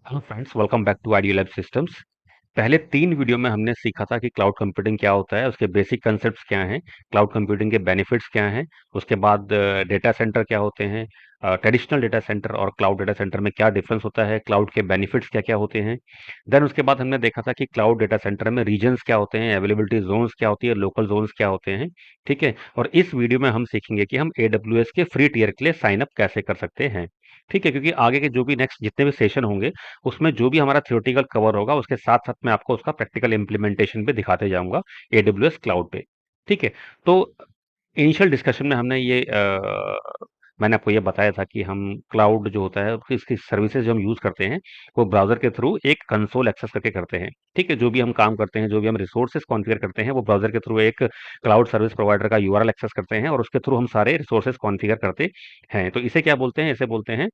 Hello friends, welcome back to idea lab systems. पहले 3 video में हमने सीखा था कि क्लाउड कंप्यूटिंग क्या होता है, उसके बेसिक कंसेप्ट्स क्या हैं, क्लाउड कंप्यूटिंग के बेनिफिट्स क्या हैं। उसके बाद डेटा सेंटर क्या होते हैं, ट्रेडिशनल डेटा सेंटर और क्लाउड डेटा सेंटर में क्या डिफरेंस होता है, क्लाउड के बेनिफिट्स क्या क्या होते हैं। देन उसके बाद हमने देखा था कि क्लाउड डेटा सेंटर में रीजन्स क्या होते हैं, अवेलेबिलिटी जोन्स क्या होती है, लोकल जोन्स क्या होते हैं। ठीक है। और इस वीडियो में हम सीखेंगे कि हम AWS के फ्री टियर के लिए साइन अप कैसे कर सकते हैं। ठीक है, क्योंकि आगे के जो भी नेक्स्ट जितने भी सेशन होंगे उसमें जो भी हमारा थ्योरेटिकल कवर होगा उसके साथ साथ मैं आपको उसका प्रैक्टिकल इम्प्लीमेंटेशन भी दिखाते जाऊंगा AWS क्लाउड पे। ठीक है। तो इनिशियल डिस्कशन में मैंने आपको ये बताया था कि हम क्लाउड जो होता है इसकी सर्विसेज जो हम यूज करते हैं वो ब्राउजर के थ्रू एक कंसोल एक्सेस करके करते हैं। ठीक है, जो भी हम काम करते हैं, जो भी हम रिसोर्सेज कॉन्फ़िगर करते हैं वो ब्राउजर के थ्रू एक क्लाउड सर्विस प्रोवाइडर का यूआरएल एक्सेस करते हैं और उसके थ्रू हम सारे रिसोर्सेज कॉन्फ़िगर करते हैं। तो इसे क्या बोलते हैं, इसे बोलते हैं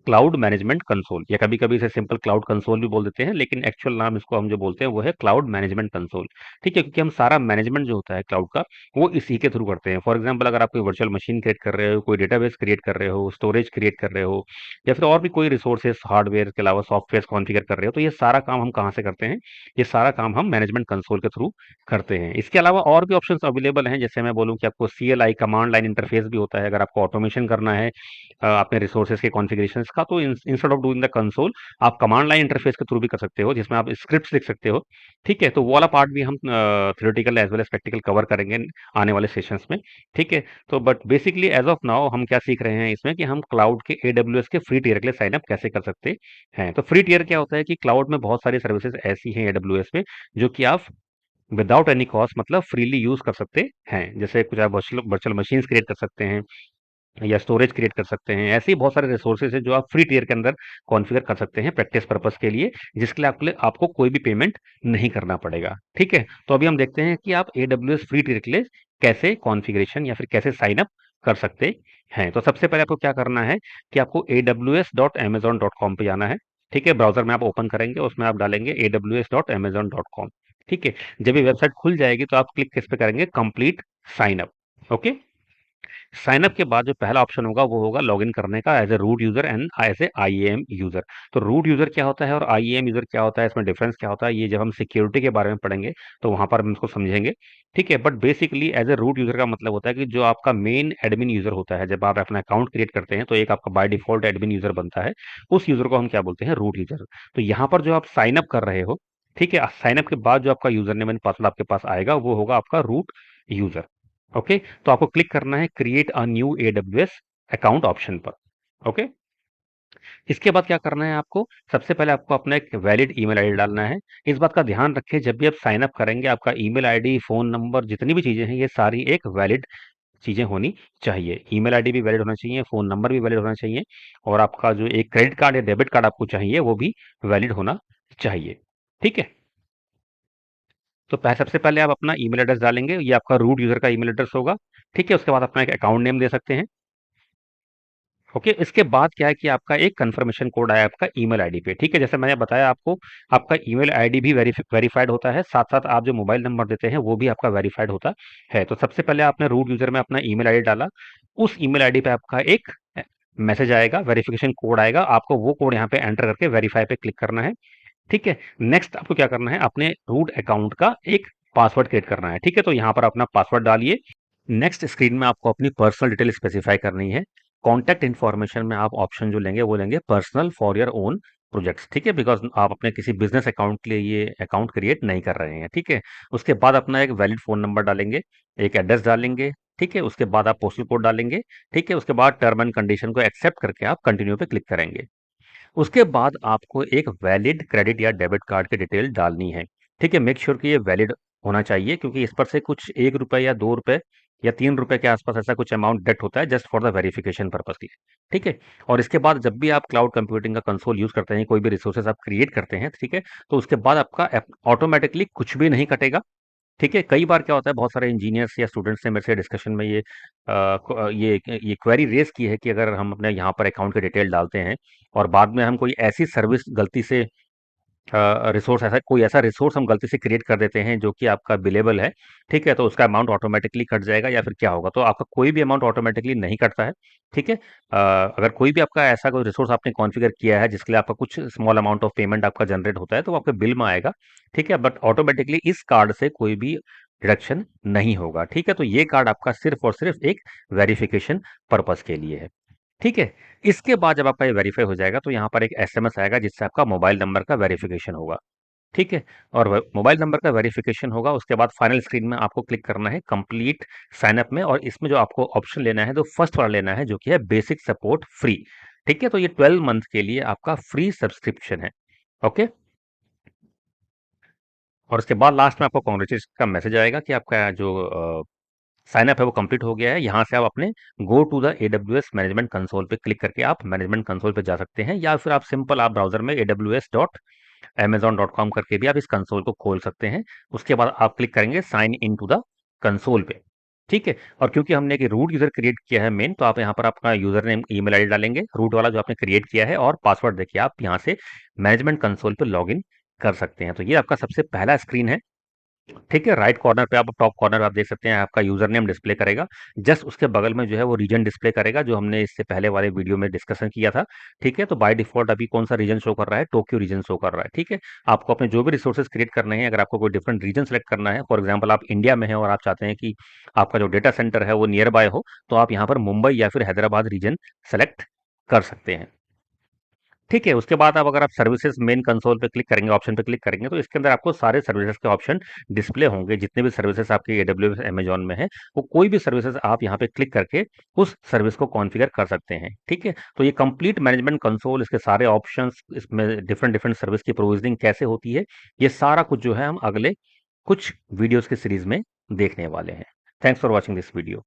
क्लाउड मैनेजमेंट कंसोल, या कभी कभी इसे सिंपल क्लाउड कंसोल भी बोल देते हैं, लेकिन एक्चुअल नाम इसको हम जो बोलते हैं वो है क्लाउड मैनेजमेंट कंसोल। ठीक है, क्योंकि हम सारा मैनेजमेंट जो होता है क्लाउड का वो इसी के थ्रू करते हैं। फॉर एग्जांपल, अगर आप कोई वर्चुअल मशीन क्रिएट कर रहे हो, कोई डेटाबेस क्रिएट कर रहे हो, स्टोरेज क्रिएट कर रहे हो, या फिर और भी कोई रिसोर्सेस हार्डवेयर के अलावा सॉफ्टवेयर कॉन्फ़िगर कर रहे हो, तो ये सारा काम हम कहाँ से करते हैं, ये सारा काम हम मैनेजमेंट कंसोल के थ्रू करते हैं। इसके अलावा और भी ऑप्शंस अवेलेबल हैं, जैसे मैं बोलूँ कि आपको CLI कमांड लाइन इंटरफेस भी होता है, अगर आपको ऑटोमेशन करना है अपने रिसोर्सेज के कॉन्फ़िगरेशंस का, तो instead of doing the console आप कमांड लाइन इंटरफेस के थ्रू भी कर सकते हो, जिसमें आप स्क्रिप्ट्स लिख सकते हो। ठीक है, तो वो वाला पार्ट भी हम theoretical as well as practical cover करेंगे आने वाले सेशंस में। ठीक है। तो but basically as of now हम क्या सीख रहे हैं इसमें, कि हम क्लाउड के AWS के फ्री टियर के लिए साइन अप कैसे कर सकते हैं। तो फ्री टियर क्या होता है कि क्लाउड में बहुत सारी सर्विसेज ऐसी हैं AWS में जो कि आप विदाउट एनी कॉस्ट मतलब फ्रीली यूज कर सकते हैं। जैसे कुछ आप वर्चुअल वर्चुअल मशीन्स क्रिएट कर सकते हैं, या स्टोरेज क्रिएट कर सकते हैं। ऐसे ही बहुत सारे रिसोर्सेज हैं जो आप फ्री टियर के अंदर कॉन्फ़िगर कर सकते हैं प्रैक्टिस पर्पस के लिए, जिसके लिए आपको कोई भी पेमेंट नहीं करना पड़ेगा। ठीक है। तो अभी हम देखते हैं कि आप AWS फ्री टियर के लिए कैसे कॉन्फ़िगरेशन या फिर कैसे साइन अप कर सकते हैं। तो सबसे पहले आपको क्या करना है कि आपको aws.amazon.com पे जाना है। ठीक है, ब्राउज़र में आप ओपन करेंगे, उसमें आप डालेंगे aws.amazon.com। ठीक है। जब ये वेबसाइट खुल जाएगी तो आप क्लिक किस पे करेंगे, complete sign up. Okay. Sign up के बाद जो पहला ऑप्शन होगा वो होगा लॉगिन करने का as a root user and as a IAM user. तो रूट यूजर क्या होता है और IAM यूजर क्या होता है, इसमें डिफरेंस क्या होता है, ये जब हम सिक्योरिटी के बारे में पढ़ेंगे तो वहां पर हम इसको समझेंगे। ठीक है। But basically as a root user का मतलब होता है कि जो आपका मेन एडमिन यूजर होता है, जब आप अपना अकाउंट क्रिएट करते हैं तो एक आपका बाय डिफॉल्ट एडमिन यूजर बनता है, उस यूजर को हम क्या बोलते हैं, रूट यूजर। तो यहाँ पर जो आप साइन अप कर रहे हो, ठीक है, साइन अप के बाद जो आपका यूजर नेम एंड पासवर्ड आपके पास आएगा वो होगा आपका रूट यूजर। ओके। तो आपको क्लिक करना है create a new AWS account option पर। ओके। इसके बाद क्या करना है आपको, सबसे पहले आपको अपना एक वैलिड ईमेल आईडी डालना है। इस बात का ध्यान रखें, जब भी आप साइन अप करेंगे आपका ईमेल आईडी, फोन नंबर, जितनी भी चीजें हैं ये सारी एक वैलिड चीजें होनी चाहिए। ईमेल आईडी भी वैलिड होना चाहिए, फोन नंबर भी वैलिड होना चाहिए, और आपका जो एक क्रेडिट कार्ड या डेबिट कार्ड आपको चाहिए वो भी वैलिड होना चाहिए। ठीक है। तो सबसे पहले आप अपना ईमेल एड्रेस डालेंगे, ये आपका रूट यूजर का ईमेल एड्रेस होगा। ठीक है। उसके बाद अपना एक अकाउंट नेम दे सकते हैं। ओके। इसके बाद क्या है कि आपका एक कंफर्मेशन कोड आया आपका ईमेल आईडी पे। ठीक है, जैसे मैंने बताया आपको, आपका ईमेल आईडी भी वेरीफाइड होता है, साथ साथ आप जो मोबाइल नंबर देते हैं वो भी आपका वेरीफाइड होता है। तो सबसे पहले आपने रूट यूजर में अपना ईमेल आईडी डाला, उस ईमेल आईडी पे आपका एक मैसेज आएगा, वेरिफिकेशन कोड आएगा, आपको वो कोड यहाँ पे एंटर करके वेरीफाई पे क्लिक करना है। ठीक है। नेक्स्ट आपको क्या करना है, अपने रूट अकाउंट का एक पासवर्ड क्रिएट करना है। ठीक है, तो यहाँ पर अपना पासवर्ड डालिए। नेक्स्ट स्क्रीन में आपको अपनी पर्सनल डिटेल स्पेसिफाई करनी है। कॉन्टैक्ट इन्फॉर्मेशन में आप ऑप्शन जो लेंगे वो लेंगे personal for your own projects. ठीक है, बिकॉज आप अपने किसी बिजनेस अकाउंट के लिए ये अकाउंट क्रिएट नहीं कर रहे हैं। ठीक है। उसके बाद अपना एक वैलिड फोन नंबर डालेंगे, एक एड्रेस डालेंगे। ठीक है। उसके बाद आप पोस्टल कोड डालेंगे। ठीक है। उसके बाद टर्म एंड कंडीशन को एक्सेप्ट करके आप कंटिन्यू पे क्लिक करेंगे। उसके बाद आपको एक वैलिड क्रेडिट या डेबिट कार्ड की डिटेल डालनी है। ठीक है, मेक श्योर कि ये वैलिड होना चाहिए, क्योंकि इस पर से कुछ ₹1 या ₹2 या ₹3 के आसपास ऐसा कुछ अमाउंट डिडक्ट होता है just for the verification purpose के लिए। ठीक है। और इसके बाद जब भी आप क्लाउड कंप्यूटिंग का कंसोल यूज करते हैं, कोई भी रिसोर्सेज आप क्रिएट करते हैं, ठीक है, तो उसके बाद आपका ऑटोमेटिकली कुछ भी नहीं कटेगा। ठीक है। कई बार क्या होता है, बहुत सारे इंजीनियर्स या स्टूडेंट्स ने मेरे से डिस्कशन में ये क्वेरी रेज की है कि अगर हम अपने यहाँ पर अकाउंट की डिटेल डालते हैं और बाद में हम कोई ऐसी सर्विस गलती से रिसोर्स ऐसा कोई ऐसा रिसोर्स हम गलती से क्रिएट कर देते हैं जो कि आपका बिलेबल है, ठीक है, तो उसका अमाउंट ऑटोमेटिकली कट जाएगा या फिर क्या होगा, तो आपका कोई भी अमाउंट ऑटोमेटिकली नहीं कटता है, ठीक है। अगर कोई भी आपका ऐसा कोई रिसोर्स आपने कॉन्फ़िगर किया है जिसके लिए आपका कुछ स्मॉल अमाउंट ऑफ पेमेंट आपका जनरेट होता है, तो वो आपके बिल में आएगा, ठीक है, बट ऑटोमेटिकली इस कार्ड से कोई भी डिडक्शन नहीं होगा, ठीक है। तो ये कार्ड आपका सिर्फ़ और सिर्फ़ एक वेरिफ़िकेशन पर्पज़ के लिए है, ठीक है। इसके बाद जब आपका ये वेरीफाई हो जाएगा तो यहाँ पर एक एसएमएस आएगा जिससे आपका मोबाइल नंबर का वेरिफिकेशन होगा, ठीक है। और मोबाइल नंबर का वेरिफिकेशन होगा, उसके बाद फाइनल स्क्रीन में आपको क्लिक करना है कंप्लीट साइन अप में, और इसमें जो आपको ऑप्शन लेना है तो फर्स्ट वाला लेना है जो कि है बेसिक सपोर्ट फ्री, ठीक है। तो ये 12 मंथ के लिए आपका फ्री सब्सक्रिप्शन है, ओके। और उसके बाद लास्ट में आपको कॉन्ग्रेचुलेशन का मैसेज आएगा कि आपका जो साइन अप है वो कंप्लीट हो गया है। यहाँ से आप अपने go to the AWS management console पे क्लिक करके आप मैनेजमेंट कंसोल पे जा सकते हैं, या फिर आप सिंपल आप ब्राउजर में aws.amazon.com करके भी आप इस कंसोल को खोल सकते हैं। उसके बाद आप क्लिक करेंगे sign in to the console पे, ठीक है। और क्योंकि हमने एक रूट यूजर क्रिएट किया है मेन, तो आप यहाँ पर अपना यूजर नेम ईमेल आईडी डालेंगे रूट वाला जो आपने क्रिएट किया है, और पासवर्ड देखिए आप यहाँ से मैनेजमेंट कंसोल पे लॉग इन कर सकते हैं। तो ये आपका सबसे पहला स्क्रीन है, ठीक है। राइट कॉर्नर पे आप टॉप कॉर्नर आप देख सकते हैं आपका यूजर नेम डिस्प्ले करेगा, जस्ट उसके बगल में जो है वो रीजन डिस्प्ले करेगा जो हमने इससे पहले वाले वीडियो में डिस्कशन किया था, ठीक है। तो बाय डिफॉल्ट अभी कौन सा रीजन शो कर रहा है, टोक्यो रीजन शो कर रहा है, ठीक है। आपको अपने जो भी रिसोर्सेज क्रिएट करने हैं, अगर आपको कोई डिफरेंट रीजन सेलेक्ट करना है, फॉर एग्जाम्पल आप इंडिया में है और आप चाहते हैं कि आपका जो डेटा सेंटर है वो नियर बाय हो, तो आप यहाँ पर मुंबई या फिर हैदराबाद रीजन सेलेक्ट कर सकते हैं, ठीक है। उसके बाद अब अगर आप सर्विसेज मेन कंसोल पे क्लिक करेंगे, ऑप्शन पे क्लिक करेंगे, तो इसके अंदर आपको सारे सर्विसेज के ऑप्शन डिस्प्ले होंगे, जितने भी सर्विसेज आपके एडब्ल्यूएस अमेजॉन में है, वो कोई भी सर्विसेज आप यहाँ पे क्लिक करके उस सर्विस को कॉन्फ़िगर कर सकते हैं, ठीक है। तो ये कंप्लीट मैनेजमेंट कंसोल, इसके सारे ऑप्शंस, इसमें डिफरेंट डिफरेंट सर्विस की प्रोविजनिंग कैसे होती है, ये सारा कुछ जो है हम अगले कुछ वीडियोस की सीरीज में देखने वाले हैं। Thanks for watching this video.